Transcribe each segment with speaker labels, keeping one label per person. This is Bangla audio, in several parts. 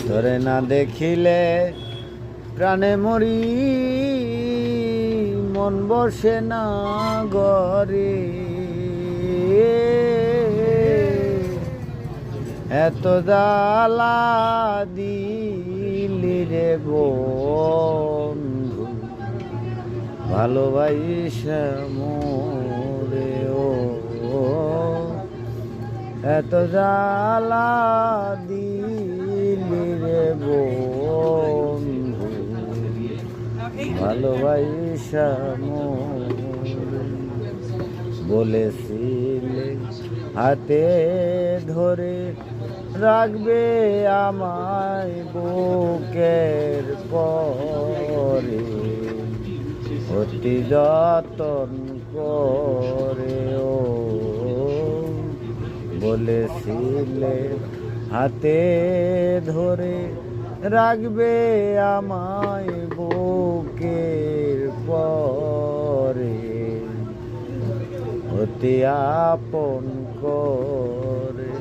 Speaker 1: ধরে না দেখিলে প্রাণে মরি, মন বসে না ঘরে। এত জ্বালা দিলি রে বন্ধু, ভালোবাসা মোরে ও। এত জ্বালা দিলি রে বন্ধু, ভালোবাসা মোরে। বলেছিলে হাতে ধরে রাখবে আমায় বুকের পরে, অতি যতন করে ও। বলেছিলে হাতে ধরে রাখবে আমায় বুকের পরে, অতি আপন করে।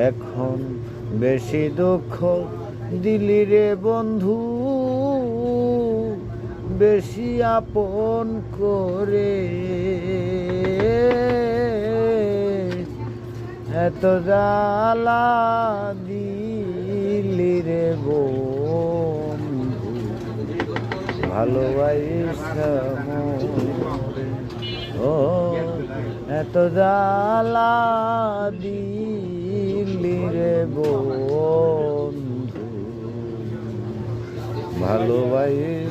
Speaker 1: এখন বেশি দুঃখ দিলি রে বন্ধু, বেশি আপন করে। এত জ্বালা দিলি রে বন্ধু, ভালোবাসা মোরে ও। এত জ্বালা দিলি রে বন্ধু, ভালোবাসা।